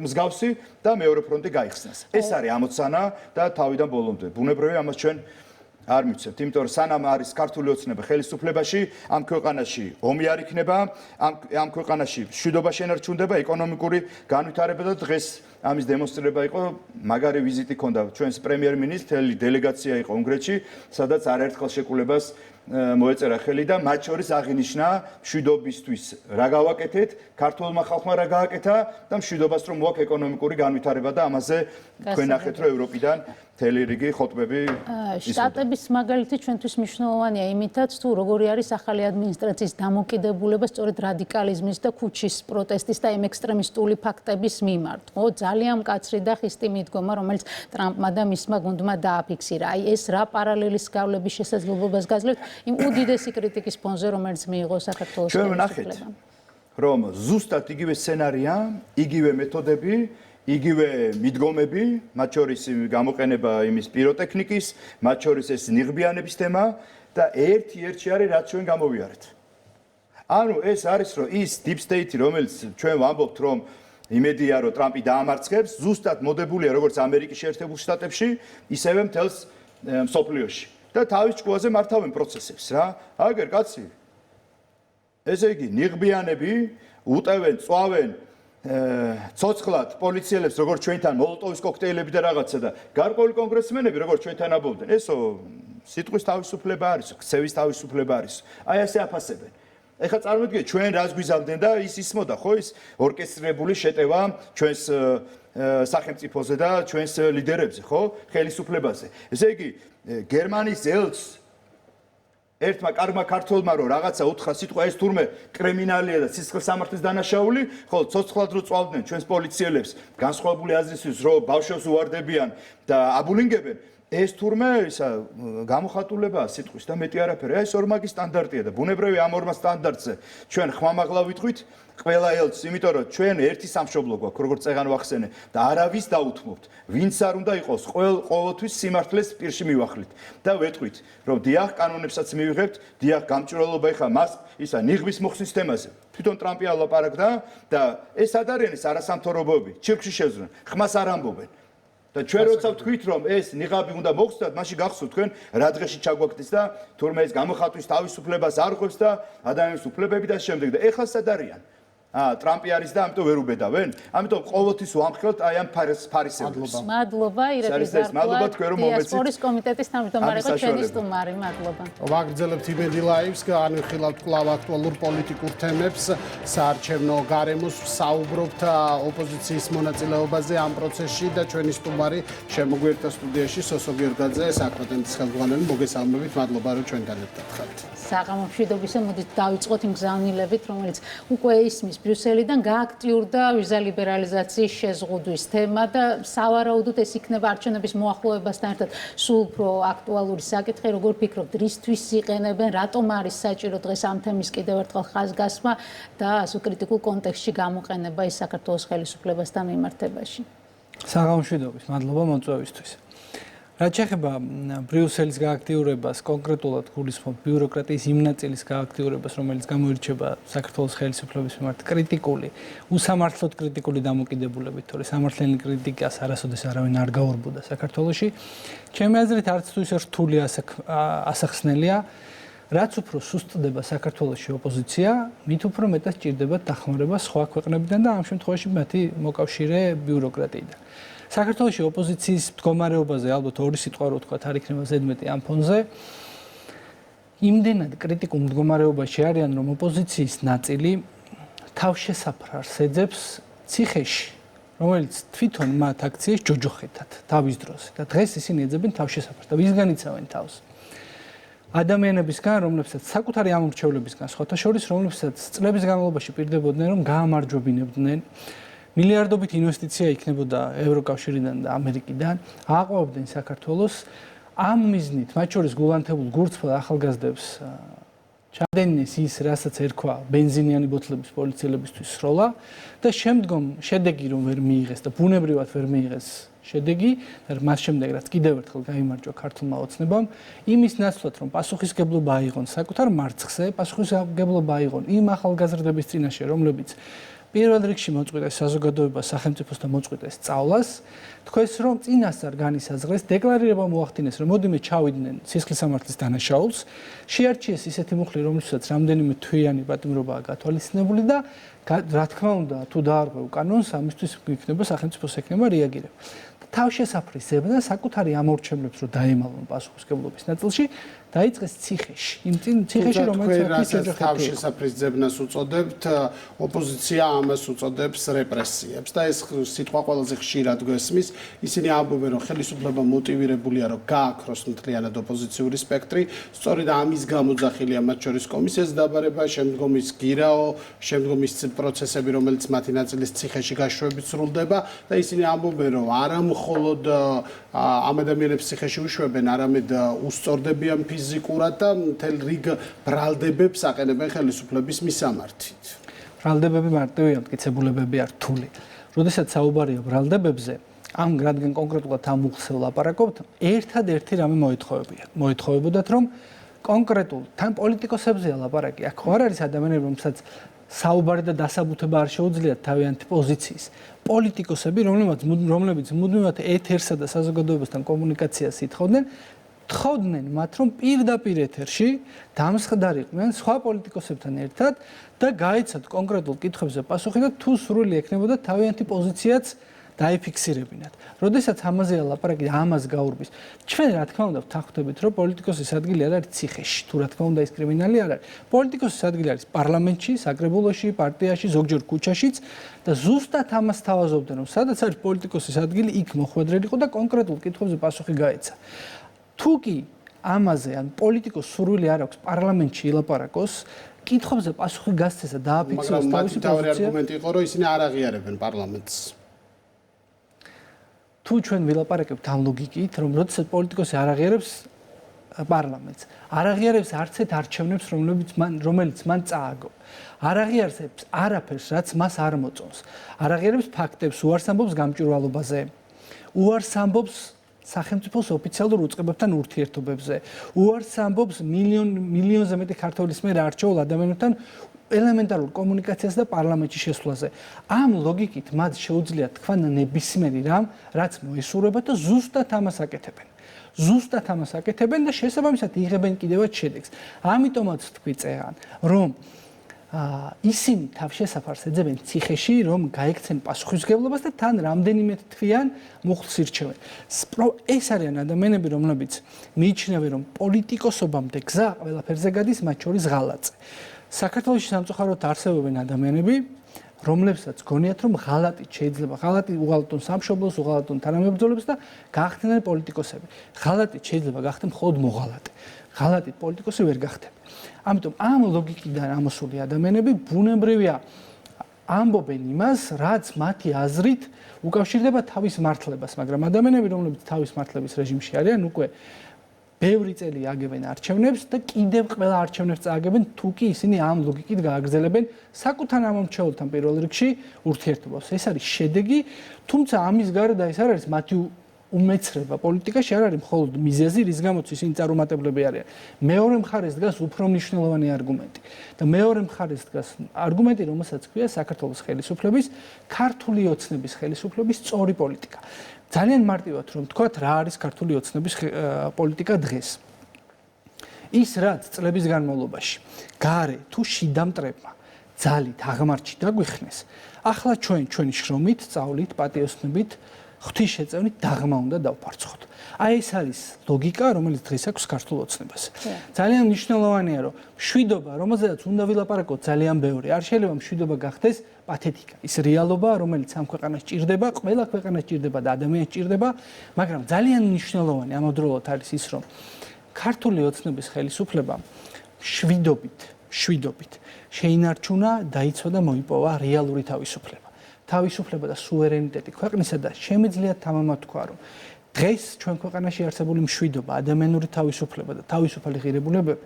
მსგავსი და მეორე ფრონტი გაიხსნას. ეს არის ამოცანა და თავიდან ბოლომდე. ბუნებრივია ამას ჩვენ არ მივცემთ, იმიტომ რომ სანამ არის ქართული ოცნება ხელისუფლებაში, ამ ქვეყანაში ომი არ იქნება, ამ ქვეყანაში მშვიდობა შენარჩუნდება, ეკონომიკური განვითარება და დღეს ამის დემონსტრირება იყო, მაგარი ვიზიტი ჰქონდა ჩვენს პრემიერ-მინისტრს, დელეგაცია იყო უნგრეთში, სადაც არაერთხელ შეკულებას მოეწერა ხელი და მათ შორის აღინიშნა მშვიდობისთვის რა გავაკეთეთ, ქართულმა ხალხმა რა გააკეთა და მშვიდობას რომ მოაქვს ეკონომიკური განვითარება და ამაზე თქვენ ნახეთ რომ ევროპიდან მთელი რიგი ხოტბები შტატების მაგალითი ჩვენთვის მნიშვნელოვანია იმითაც თუ როგორი არის ახალი ადმინისტრაციის დამოკიდებულება სწორედ რადიკალიზმის და ქუჩის პროტესტის და იმ ექსტრემისტული ფაქტების მიმართ. ხო, ძალიან მკაცრი და ხისტი მიდგომა, რომელიც ტრამპმა და მისმა გუნდმა დააფიქსირა. აი ეს რა პარალელის გავლების შესაძლებლობას გაძლევთ იმ უდიდესი კრიტიკის ფონზე, რომელიც მიიღო საქართველოს ხელისუფლებამ. რომ ზუსტად იგივე სცენარია, იგივე მეთოდები, იგივე მიდგომები, მათ შორის გამოყენება იმის პიროტექნიკის, მათ შორის ეს ნიღბიანების თემა და ერთ-ერთი არის რაც ჩვენ გამოვიარეთ. ანუ ეს არის რომ ის deep state, რომელიც ჩვენ ვამბობთ რომ იმედია რომ ტრამპი დაამარცხებს, ზუსტად მოდებულია როგორც ამერიკის შეერთებულ შტატებში, ისევე მთელს მსოფლიოში. და თავის ჭკუაზე მართავენ პროცესებს რა. აგერ კაცი. ესე იგი, ნიღბიანები უტევენ, წვავენ ცოცხლად პოლიციელებს, როგორც ჩვენთან მოლოტოვის კოქტეილები და რაღაცა და გარკვეული კონგრესმენები, როგორც ჩვენთან აბობდნენ, ესო სიტყვის თავისუფლება არის, ქცევის თავისუფლება არის. აი ასე აფასებენ. ეხლა წარმოიდგინეთ, ჩვენ რას გვიზავდნენ და ის ისმოდა, ხო, ის ორკესტრირებული შეტევა ჩვენს სახელმწიფოზე და ჩვენს ლიდერებზე, ხო, ხელისუფლებაზე. ესე იგი, გერმანიის ელჩს ერთმა კარგმა ქართველმა რომ რაღაცა უთხრა სიტყვა ეს თურმე კრიმინალია და სისხლსამართლის დანაშაული, ხოლო ცოცხლად რო წვავდნენ ჩვენს პოლიციელებს, განსხვავებული აზრისთვის რომ ბავშვებს უვარდებიან და აბულინგებენ, ეს თურმე ისა გამოხატულებაა სიტყვის და მეტი არაფერი. აი ეს ორმაგი სტანდარტია და ბუნებრივია ამ ორმა სტანდარტზე ჩვენ ხმამაღლა ვიტყვით ყველა ელჩს, იმიტომ რომ ჩვენ ერთი სამშობლო გვაქვს, როგორც წეგან ვახსენე და არავის დაუთმობთ. ვინც არ უნდა იყოს, ყოველთვის სიმართლეს პირში მივახლით და ვეტყვით, რომ დიახ, კანონებსაც მივიღებთ, დიახ, გამჭვირვალობა ეხა მას ისა ნიღბის მოხსნის თემაზე. თვითონ ტრამპი ალაპარაკდა და ეს არ არის ეს არასამთავრობოები, ჩირკში შევძრენ, ხმას არ ამბობენ. და ჩვენ როცა ვთქვით რომ ეს ნიღაბი უნდა მოხსნათ, მაშინ გახსოვთ თქვენ რა დღეში ჩაგვაკეთეს და თურმე ეს გამოხატვის თავისუფლებას არ ხვევს და ადამიანის უფლებები და შემდეგ და ეხლა სად არიან? ტრამპი არის და ამიტომ ვერ უბედავენ? ამიტომ ყოველთვის ვამხელთ აი ამ ფარისევლებს. მადლობა ირაკლი ზარკოა. სპორტის კომიტეტის თავმჯდომარე იყო ჩვენი სტუმარი. მადლობა. ვაგრძელებთ იმედი ლაივს, განვიხილავთ კვლავ აქტუალურ პოლიტიკურ თემებს, საარჩევნო გარემოს, ვსაუბრობთ ოპოზიციის მონაწილეობაზე ამ პროცესში და ჩვენი სტუმარი შემოგვიერთდა სტუდიაში სოსო გიორგაძე, საქმედენიის ხელმძღვანელი. მოგესალმებით, მადლობა რომ ჩვენთან ერთად ხართ. საღამო მშვიდობისა, მოდით დავიწყოთ იმ გზავნილებით, რომელიც უკვე ისმის ბრიუსელიდან გააქტიურდა ვიზა ლიბერალიზაციის შეზღუდვის თემა და სავარაუდოდ ეს იქნება არჩევნების მოახლოებასთან ერთად სულ უფრო აქტუალური საკითხი. როგორ ფიქრობთ, რისთვის იყენებენ, რატომ არის საჭირო დღეს ამ თემის კიდევ ერთხელ ხაზგასმა და ასო კრიტიკულ კონტექსტში გამოყენება ის საქართველოს ხელისუფლებასთან მიმართებაში? საღამო მშვიდობის, მადლობა მოწვევისთვის. რაც შეეხება ბრიუსელის გააქტიურებას, კონკრეტულად გულისხმობ ბიუროკრატიის იმ ნაწილის გააქტიურებას, რომელიც გამოირჩევა საქართველოს ხელისუფლების მიმართ კრიტიკული, უსამართლოდ კრიტიკული დამოკიდებულებით, თორე სამართლიანი კრიტიკას არასოდეს არავინ არ გაურბოდა საქართველოში. ჩემი აზრით, არც თუ ისე რთული ასახსნელია, რაც უფრო სუსტდება საქართველოში ოპოზიცია, მით უფრო მეტად სჭირდება დახმარება სხვა ქვეყნებიდან და ამ შემთხვევაში მათი მოკავშირე ბიუროკრატიიდან. საქართველოში ოპოზიციის მდგომარეობაზე ალბათ ორი სიტყვა რო ვთქვათ, არ იქნება ზედმეტი ამ ფონზე. იმდენად კრიტიკულ მდგომარეობაში არიან, რომ ოპოზიციის ნაწილი თავშესაფრარს ეძებს ციხეში, რომელიც თვითონ მათ აქციეს ჯოჯოხეთად თავის დროს და დღეს ისინი ეძებენ თავშესაფრარს და ვისგან იცავენ თავს? ადამიანებისგან, რომლებსაც საკუთარი ამორჩევლებისგან, სხვათა შორის, რომლებსაც წლების განმავლობაში პირდებოდნენ, რომ გაამარჯვებინებდნენ, მილიარდობით ინვესტიცია იქნებოდა ევროკავშირიდან და ამერიკიდან, აყვავებდნენ საქართველოს ამ მიზნით, მათ შორის გულანთებულ გურცფელ ახალგაზრდებს ჩადენეს ის, რასაც ერქვა ბენზინიანი ბოთლების პოლიციელებისთვის სროლა და შემდგომ შედეგი რომ ვერ მიიღეს და ბუნებრივად ვერ მიიღეს შედეგი და მას შემდეგ რაც კიდევ ერთხელ გაიმარჯვა ქართულმა ოცნებამ, იმის ნაცვლად რომ პასუხისგებლობა აიღონ საკუთარ მარცხზე, პასუხისგებლობა აიღონ იმ ახალგაზრდების წინაშე, რომლებიც პირველ რიგში მოწყვიტეს საზოგადოებას, სახელმწიფოს და მოწყვიტეს სწავლას, თქვეს რომ წინასწარ განისაზღვრეს, დეკლარირება მოახდინეს, რომ მოდიმე ჩავიდნენ სისხლისამართლის დანაშაულს, შეარჩიეს ისეთი მუხლი, რომლითაც რამდენიმე თვიანი პატიმრობაა გათვალისწინებული და რა თქმა უნდა, თუ დაარღვევ კანონს, ამისთვის იქნება სახელმწიფოს ექნება რეაგირება. თავშესაფრის ზებნა საკუთარი ამორჩევლებს რო დაემალონ პასუხისგებლობის ნაწილში დაიწყეს ციხეში. იმ ციხეში რომელიც თავშესაფრის ზებნას უწოდებთ, ოპოზიცია ამას უწოდებს რეპრესიებს და ეს სიტყვა ყველაზე ხშირად გვესმის. ისინი ამბობენ, რომ ხელისუფლება მოტივირებულია, რომ გააქროს მთლიანად ოპოზიციური სპექტრი, სწორედ ამის გამო ძახილია მათ შორის კომისიას დაბარება, შემდგომ ის გირაო, შემდგომ ის პროცესები, რომელიც მათი ნაწილის ციხეში გაშვებით სრულდება და ისინი ამბობენ, რომ არა მხოლოდ ამ ადამიანებს ციხეში უშვებენ, არამედ უსწორდებიან ფიზიკურად და მთელ რიგ ბრალდებებს აყენებენ ხელისუფლების მისამართით. ბრალდებები მარტივია, მტკიცებულებები არ რთული. როდესაც საუბარია ბრალდებებზე, ამ რადგან კონკრეტულად ამ უხსევ ლაპარაკობთ, ერთადერთი რამე მოეთხოვებოდათ, რომ კონკრეტულ თან პოლიტიკოსებზეა ლაპარაკი. აქ ხო არ არის ადამიანები, რომელსაც საუბარი და დასაბუთება არ შეუძლიათ თავიანთი პოზიციის. პოლიტიკოსები, რომლებიც მუდმივად ეთერსა და საზოგადოებასთან კომუნიკაციას ითხოვდნენ, თხოვდნენ მათ, რომ პირდაპირ ეთერში დამსხდარიყვნენ სხვა პოლიტიკოსებთან ერთად და გაეცათ კონკრეტულ კითხვებზე პასუხი და თუ სრული ექნებოდა თავიანთი პოზიციაც დაიფიქსირებინათ. როდესაც ამაზეა ლაპარაკი, ამას გაურბის. ჩვენ რა თქმა უნდა ვთანხმდებით, რომ პოლიტიკოსის ადგილი არ არის ციხეში, თუ რა თქმა უნდა ის კრიმინალი არ არის. პოლიტიკოსის ადგილი არის პარლამენტში, საკრებულოში, პარტიაში, ზოგჯერ ქუჩაშიც და ზუსტად ამას თავაზობდნენ, რომ სადაც არის პოლიტიკოსის ადგილი, იქ მოხვედრილიყო და კონკრეტულ კითხვებზე პასუხი გაეცა. თუ კი ამაზე ან პოლიტიკოს სურვილი არ აქვს პარლამენტში ილაპარაკოს, კითხვებზე პასუხი გასცეს და დააფიქსიროს თავისი პოზიცია. მაგრამ მათი არგუმენტი იყო, რომ ისინი არ აღიარებენ პარლამენტს. თუ ჩვენ ვილაპარაკებთ ამ ლოგიკით, რომ როდესაც პოლიტიკოსი არ აღიარებს პარლამენტს, არ აღიარებს არც ერთ არჩევნებს, რომელიც მან წააგო. არ აღიარებს არაფერს, რაც მას არ მოწონს. არ აღიარებს ფაქტებს, უარს ამბობს გამჭვირვალობაზე. უარს ამბობს სახელმწიფოს ოფიციალურ უწყებებთან ურთიერთობებზე. უარს ამბობს მილიონზე მეტი ქართველის მიერ არჩეულ ადამიანებთან ელემენტარულ კომუნიკაციას და პარლამენტში შესვლაზე. ამ ლოგიკით მათ შეუძლიათ თქვან ნებისმიერი რამ, რაც მოესურვებათ და ზუსტად ამას აკეთებენ. ზუსტად ამას აკეთებენ და შესაბამისად იღებენ კიდევაც შედეგს. ამიტომაც თქვი წერან, რომ ისინი თავშესაფარს ეძებენ ციხეში, რომ გაექცენ პასუხისმგებლობას და თან რამდენიმე თვიან მუხლს ირჩევენ. ეს არიან ადამიანები, რომლებიც მიიჩნევენ, რომ პოლიტიკოსობამდე გზა ყველაფერზე გადის, მათ შორის ღალატზე. საქართველოში სამწუხაროდ არსებობენ ადამიანები, რომლებსაც გონიათ, რომ ღალატით შეიძლება ღალატი უღალატონ სამშობლოს, უღალატონ თანამებრძოლებს და გახდნენ პოლიტიკოსები. ღალატით შეიძლება გახდნენ მხოლოდ მოღალატე. ღალატით პოლიტიკოსი ვერ გახდება. ამიტომ ამ ლოგიკიდან ამოსული ადამიანები ბუნებრივია ამბობენ იმას, რაც მათი აზრით უკავშირდება თავის მართლებას, მაგრამ ადამიანები, რომლებიც თავის მართლების რეჟიმში არიან, უკვე ბევრი წელი აგებენ არჩევნებს და კიდევ ყველა არჩევნებს წააგებენ, თუ კი ისინი ამ ლოგიკით გააგრძელებენ საკუთარ ამომრჩეველთან პირველ რიგში ურთიერთობას. ეს არის შედეგი, თუმცა ამის გარდა ეს არ არის მათი უმეცრება პოლიტიკაში არ არის მხოლოდ მიზეზი, რის გამოც ისინი წარუმატებლები არიან. მეორე მხარეს დგას უფრო მნიშვნელოვანი არგუმენტი. და მეორე მხარეს დგას არგუმენტი, რომელსაც ქვია საქართველოს ხელისუფლების, ქართული ოცნების ხელისუფლების სწორი პოლიტიკა. ძალიან მარტივად რომ ვთქვათ, რა არის ქართული ოცნების პოლიტიკა დღეს. ის რაც წლების განმავლობაში გარე თუ შიდა მტრებმა ძალით აღმარჩი დაგვიხნეს, ახლა ჩვენი შრომით, სწავლით, პატიოსნებით ღვთისშეწევნით დაღმა უნდა დავფარცხოთ. აი ეს არის ლოგიკა, რომელიც დღეს აქვს ქართულ ოცნებას. ძალიან მნიშვნელოვანია, რომ მშვიდობა, რომელზედაც უნდა ვილაპარაკოთ, ძალიან ბევრი. არ შეიძლება მშვიდობა გახდეს პათეტიკა. ის რეალობაა, რომელიც ამ ქვეყანას ჭირდება, ყველა ქვეყანას ჭირდება და ადამიანს ჭირდება, მაგრამ ძალიან მნიშვნელოვანი ამავდროულად არის ის, რომ ქართული ოცნების ხელისუფლება შვიდობით შეინარჩუნა, დაიცვა და მოიპოვა რეალური თავისუფლება. თავისუფლება და სუვერენიტეტი ქვეყნისა და შემიძლია თამამად თქვა, რომ დღეს ჩვენ ქვეყანაში არსებული მშვიდობა, ადამიანური თავისუფლება და თავისუფალი ღირებულებები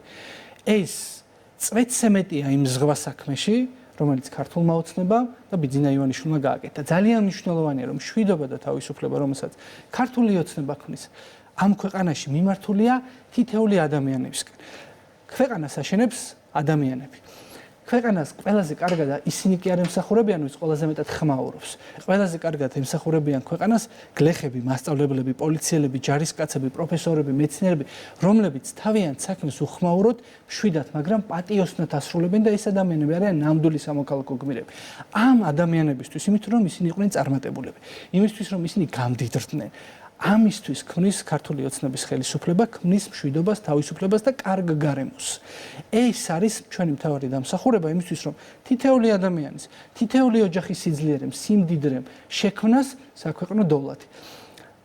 ეს წვეთზე მეტია იმ ზღვა საქმეში, რომელიც ქართულმა ოცნებამ და ბიძინა ივანიშვილმა გააკეთა. ძალიან მნიშვნელოვანია, რომ მშვიდობა და თავისუფლება, რომელსაც ქართული ოცნება ქმნის, ამ ქვეყანაში მიმართულია თითეული ადამიანებისკენ. ქვეყანას აშენებს ადამიანები. ქვეყანას ყველაზე კარგად ისინი კი არ ემსახურებიან, ვის ყველაზე მეტად ხმაურობს. ყველაზე კარგად ემსახურებიან ქვეყანას გლეხები, მასწავლებლები, პოლიციელები, ჯარისკაცები, პროფესორები, მეცნიერები, რომლებიც თავიანთ საქმეს უხმაუროთ, მშვიდად, მაგრამ პატიოსნად ასრულებენ და ეს ადამიანები არიან ნამდვილი სამოქალაქო გმირები. ამ ადამიანებისთვის, იმით რომ ისინი იყვნენ წარმატებულები, იმისთვის რომ ისინი გამდიდრდნენ, ამისთვის ქმნის ქართული ოცნების ხელისუფლება, ქმნის მშვიდობას, თავისუფლებას და კარგ გარემოს. ეს არის ჩვენი მთავარი დამსახურება იმისთვის, რომ თითეული ადამიანის, თითეული ოჯახის სიძლიერემ, სიმდიდრემ შექმნას საქვეყნო დოვლათი.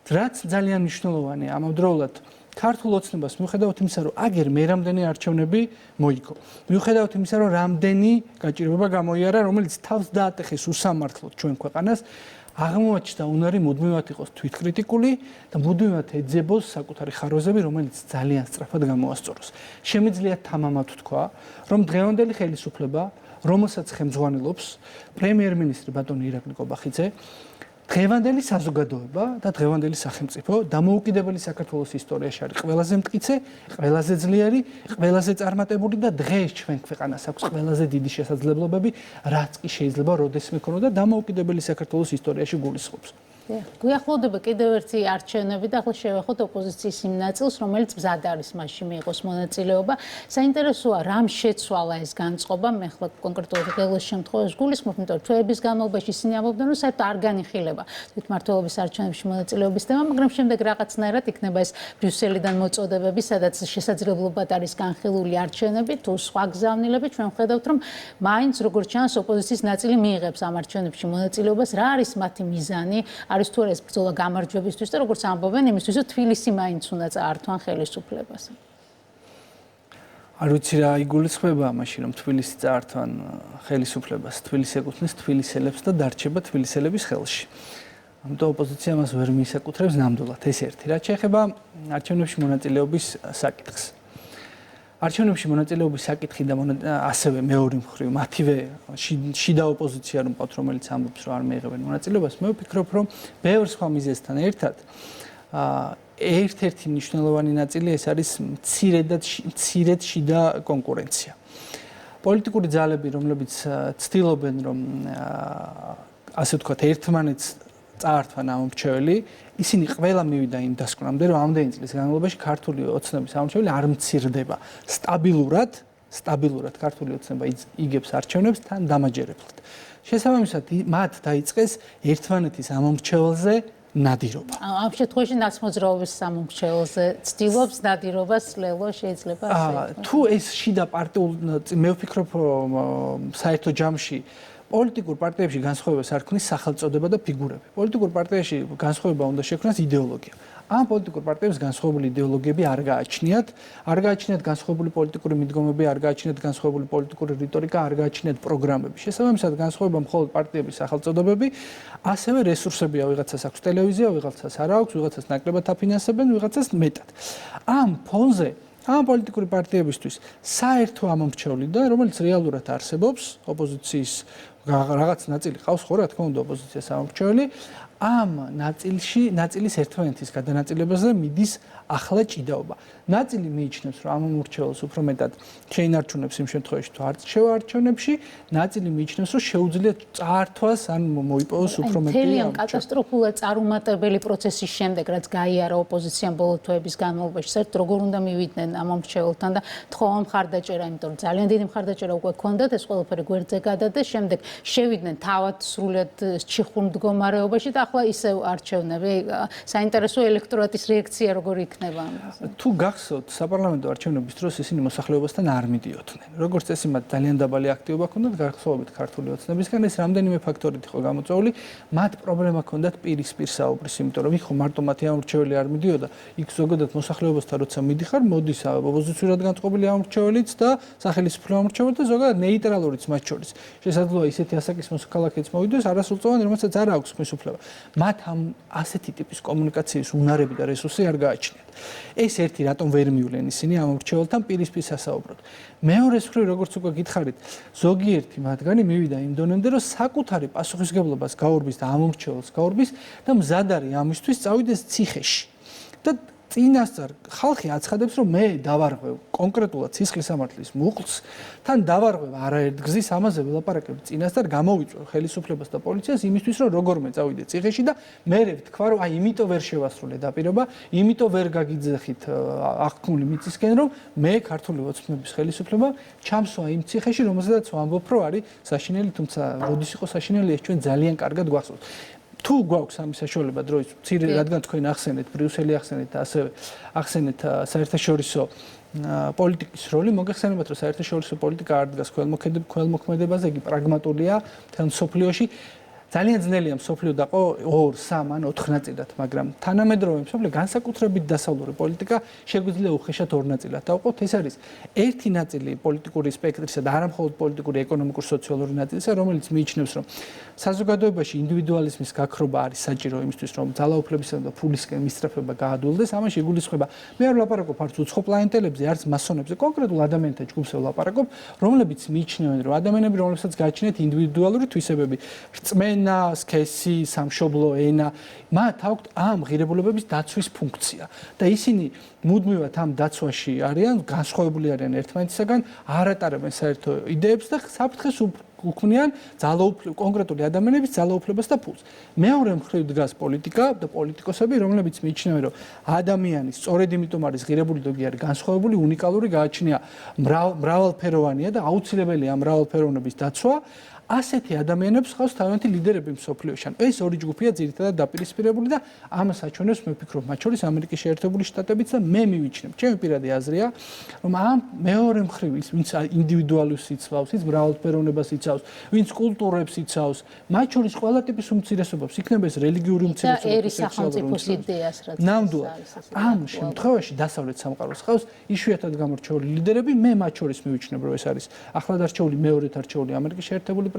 რაც ძალიან მნიშვნელოვანია ამავდროულად ქართულ ოცნებას მიუხედავად იმისა, რომ აგერ მე რამდენი არჩევნები მოიგო. მიუხედავად იმისა, რომ რამდენი გაჭირვება გამოიარა, რომელიც თავს დაატეხეს უსამართლოდ ჩვენ ქვეყანას, აღმოაჩნდა უნარი მუდმივად იყოს თვითკრიტიკული და მუდმივად ეძებოს საკუთარი ხარვეზები, რომელიც ძალიან სწრაფად გამოასწოროს. შემიძლია თამამად თქვა, რომ დღევანდელი ხელისუფლება, რომელსაც ხელმძღვანელობს პრემიერ-მინისტრი ბატონი ირაკლი კობახიძე, დღევანდელი საზოგადოება და დღევანდელი სახელმწიფო დამოუკიდებელი საქართველოს ისტორიაში არის ყველაზე მტკიცე, ყველაზე ძლიერი, ყველაზე წარმატებული და დღეს ჩვენ ქვეყანას აქვს ყველაზე დიდი შესაძლებლობები, რაც კი შეიძლება როდესმე ქონოდა დამოუკიდებელი საქართველოს ისტორიაში გულისხმობს. გვიახლოვდება კიდევ ერთი არჩევნები და ახლა შევეხოთ ოპოზიციის იმ ნაწილს, რომელიც მზად არის მასში მიიღოს მონაწილეობა. საინტერესოა, რამ შეცვალა ეს განწყობა, მე ახლა კონკრეტულად ლელოს შემთხვევაში გულისხმობ, იმიტომ რომ თვეების განმავლობაში ისინი ამბობდნენ, რომ საერთოდ არ განიხილება თვითმმართველობის არჩევნებში მონაწილეობის თემა, მაგრამ შემდეგ რაღაცნაირად იქნება ეს ბრიუსელიდან მოწოდებები, სადაც შესაძლებლობად არის განხილული არჩევნები, თუ სხვა გზავნილები, ჩვენ ვხედავთ, რომ მაინც როგორც ჩანს ოპოზიციის ნაწილი მიიღებს ამ არჩევნებში მონაწილეობას, რა არის მათი მიზანი? არის თუ არა ეს ბრძოლა გამარჯვებისთვის და როგორც ამბობენ, იმისთვის, რომ თბილისი მაინც უნდა წაართვან ხელისუფლებას. არ ვიცი რა იგულისხმება ამაში, რომ თბილისი წაართვან ხელისუფლებას, თბილისი ეკუთვნის თბილისელებს და დარჩება თბილისელების ხელში. ამიტომ ოპოზიცია მას ვერ მიისაკუთრებს ნამდვილად, ეს ერთი. რაც შეეხება არჩევნებში მონაწილეობის საკითხს. არჩევნებში მონაწილეობის საკითხი და ასევე მეორე მხრივ მათივე შიდა ოპოზიცია რომ ყავთ, რომელიც ამბობს, რომ არ მიიღებენ მონაწილეობას, მე ვფიქრობ, რომ ბევრ სხვა მიზეზთან ერთად ერთ-ერთი მნიშვნელოვანი ნაწილი ეს არის მცირედ შიდა კონკურენცია. პოლიტიკური ძალები, რომლებიც ცდილობენ, რომ ასე ვთქვათ, ერთმანეთს წაართვან ამომრჩეველი, ისინი ყველა მივიდა იმ დასკვნამდე, რომ ამდენი წლის განმავლობაში ქართული ოცნების ამომრჩეველი არ მცირდება. სტაბილურად ქართული ოცნება იგებს არჩევნებს თან დამაჯერებლად. შესაბამისად, მათ დაიწყეს ერთმანეთის ამომრჩეველზე ნადირობა. ამ შემთხვევაში ნაცმოძრაობის სამომრჩეველზე ცდილობს ნადირობას ლელო შეიძლება ასე. თუ ეს შიდა პარტიულ მე ვფიქრობ, რომ საერთო ჯამში პოლიტიკურ პარტიებში განსხვავებას არ ქმნის სახელწოდება და ფიგურები. პოლიტიკურ პარტიაში განსხვავება უნდა შექმნას იდეოლოგია. ამ პოლიტიკურ პარტიებს განსხვავებული იდეოლოგიები არ გააჩნიათ, განსხვავებული პოლიტიკური მიდგომები, არ გააჩნიათ განსხვავებული პოლიტიკური რიტორიკა, არ გააჩნიათ პროგრამები. შესაბამისად, განსხვავება მხოლოდ პარტიების სახელწოდებები, ასევე რესურსებია, ვიღაცას აქვს ტელევიზია, ვიღაცას არ აქვს, ვიღაცას ნაკლებად აფინანსებენ, ვიღაცას მეტად. ამ ფონზე ამ პოლიტიკური პარტიებისთვის საერთო ამომრჩეველი და რომელიც რეალურად არსებობს, ოპოზიციის რაღაც ნაწილი ყავს ხო რა თქმა უნდა ოპოზიციას ამომრჩეველი, ამ ნაწილის ერთმანეთის გადანაწილებაზე მიდის ახლა ჭიდაობა. ნაწილი მიიჩნევს, რომ ამ ამომრჩეველს უფრო მეტად შეინარჩუნებს იმ შემთხვევაში, თუ არ რჩევა არჩევნებში, ნაწილი მიიჩნევს, რომ შეუძლია წაართვას ან მოიპოვოს უფრო მეტი. მთლიან კატასტროფულად წარუმატებელი პროცესის შემდეგ, რაც გაიარა ოპოზიციამ ბოლო თვეების განმავლობაში, საერთოდ როგორ უნდა მივიდნენ ამ ამომრჩეველთან და თხოვა მხარდაჭერა, იმიტომ რომ ძალიან დიდი მხარდაჭერა უკვე ჰქონდათ, ეს ყველაფერი გვერდზე გადადეს, შემდეგ შევიდნენ თავად სრულად ჩიხურ მდგომარეობაში და ახლა ისევ არჩევნები. საინტერესო ელექტორატის რეაქცია როგორ იქნება ამაზე? თუ გახსოვთ, საპარლამენტო არჩევნების დროს ისინი მოსახლეობასთან არ მიდიოდნენ. როგორც წესი, მათ ძალიან დაბალი აქტივობა ჰქონდათ განსხვავებით ქართული ოცნებისგან, ეს რამდენიმე ფაქტორით იყო გამოწვეული. მათ პრობლემა ჰქონდათ პირისპირ საუბრის, იმიტომ რომ იქ ხო მარტო მათი ამორჩეველი არ მიდიოდა, იქ ზოგადად მოსახლეობასთან როცა მიდიხარ, მოდის ოპოზიციურად განწყობილი ამორჩეველიც და სახელმწიფო ამორჩეველი და ზოგადად ნეიტრალურიც მათ შორის. შესაძლოა ისეთი ასაკის მოსახლეობაც მოვიდეს არასრულწლოვანი, რომელსაც არ აქვს ხმის უფლება. მათ ამ ასეთი ტიპის კომუნიკაციის უნარები და რესურსი არ გააჩნიათ. ეს ერთი რატომ ვერ მივლენ ისინი ამორჩეველთან პირისპირ სასაუბროდ. მეორეს მხრივ, როგორც უკვე გითხარით, ზოგიერთი მათგანი მივიდა იმ დონემდე, რომ საკუთარი პასუხისგებლობას გაურბის და ამორჩეველს გაურბის და მზად არის ამისთვის წავიდეს ციხეში. და წინასწარ ხალხი აცხადებს, რომ მე დავარღვევ კონკრეტულად სისხლის სამართლის მუყლს, თან დავარღვევ არაერთ გზის, ამაზე ველაპარაკებ წინასწარ, გამოვიწვევ ხელისუფლებას და პოლიციას იმისთვის, რომ როგორმე წავიდე ციხეში და მე ვთქვა, რომ აი იმიტომ ვერ შევასრულე დაპირობა, იმიტომ ვერ გაგიძახით აღქმული მიწისკენ, რომ მე ქართული ოცნების ხელისუფლება ჩამსვა იმ ციხეში, რომელზედაც ვამბობ, რომ არის საშინელი, თუმცა როდის იყო საშინელი, ეს ჩვენ ძალიან კარგად გვახსოვს. თუ გვაქვს ამის საშუალება დროის მცირე, რადგან თქვენ ახსენეთ ბრიუსელი ახსენეთ და ასევე ახსენეთ საერთაშორისო პოლიტიკის როლი, მოგეხსენებათ, რომ საერთაშორისო პოლიტიკა არ დგას ქველმოქმედებაზე, იგი პრაგმატულია მთელ მსოფლიოში. ძალიან ძნელია მსოფლიო დაყო 2, 3 ან 4 ნაწილად, მაგრამ თანამედროვე მსოფლიო განსაკუთრებით დასავლური პოლიტიკა შეგვიძლია უხეშად 2 ნაწილად დავყოთ. ეს არის ერთი ნაწილი პოლიტიკური სპექტრისა და არა მხოლოდ პოლიტიკური, ეკონომიკურ-სოციალური ნაწილისა, რომელიც მიიჩნევს, რომ საზოგადოებაში ინდივიდუალიზმის გაქრობა არის საჭირო იმისთვის, რომ ძალაუფლებისა და ფულისკენ მისწრაფება გაადვილდეს. ამაში იგულისხმება, მე არ ვლაპარაკობ არც უცხო პლანეტელებზე, არც მასონებზე, კონკრეტულ ადამიანთა ჯგუფს ვლაპარაკობ, რომლებიც მიიჩნევენ, რომ ადამიანები, რომლებსაც გააჩნიათ ინდივიდუალური თვისებები, რწმენა, სქესი, სამშობლო ენა, მათ აქვთ ამ ღირებულებების დაცვის ფუნქცია და ისინი მუდმივად ამ დაცვაში არიან, განსხვავებული არიან ერთმანეთისაგან, არ ატარებენ საერთო იდეებს და საფრთხეს უქმნიან კონკრეტული ადამიანების ძალაუფლებას და ფულს. მეორე მხრივ დგას პოლიტიკა და პოლიტიკოსები, რომლებიც მიიჩნევენ, რომ ადამიანი სწორედ იმიტომ არის ღირებული, რომ არის განსხვავებული, უნიკალური, გააჩნია მრავალფეროვანია და აუცილებელია მრავალფეროვნების დაცვა. ასეთი ადამიანებს ხავს თავიანთი ლიდერები მსოფლიოში. ეს ორი ჯგუფია ძირითადად დაპირისპირებული და ამას აჩვენებს, მე ვფიქრობ, მათ შორის ამერიკის შეერთებული შტატებიც და მე მივიჩნევ, ჩემი პირადი აზრია, რომ ამ მეორე მხრივ ის, ვინც ინდივიდუალურს იცავს, ის მრავალფეროვნებას იცავს, ვინც კულტურებს იცავს, მათ შორის ყველა ტიპის უმცირესობებს, იქნება ეს რელიგიური უმცირესობა, ერის სახელმწიფოს იდეას, რაც ნამდვილად. ამ შემთხვევაში დასავლეთ სამყაროს ხავს იშვიათად გამორჩეული ლიდერები, მე მათ შორის მივიჩნევ, რომ ეს არის ახლად არჩეული, მეორედ არჩეული ამერიკის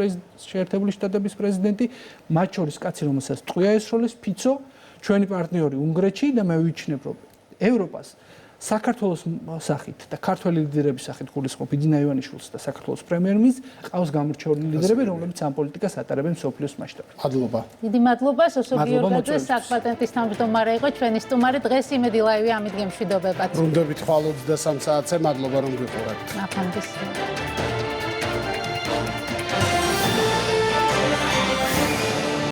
შეერთებული შტატების პრეზიდენტი, მათ შორის კაცი, რომელსაც ტყვია ესროლეს, ფიცო, ჩვენი პარტნიორი უნგრეთში და მე ვიჩნევ, რომ ევროპას საქართველოს სახით და ქართველი ლიდერების სახით გულისხმობ იდინა ივანიშვილს და საქართველოს პრემიერ-მინისტრს, ყავს გამორჩეული ლიდერები, რომლებიც ამ პოლიტიკას ატარებენ მსოფლიოს მასშტაბით. მადლობა. დიდი მადლობა, სოსო გიორგაძე, საკპატენტის თავმჯდომარე იყო ჩვენი სტუმარი. დღეს იმედი ლაივი ამით გემშვიდობებათ. ბრუნდებით ხვალ 23 საათზე, მადლობა რომ გიყურებთ. ნახვამდის.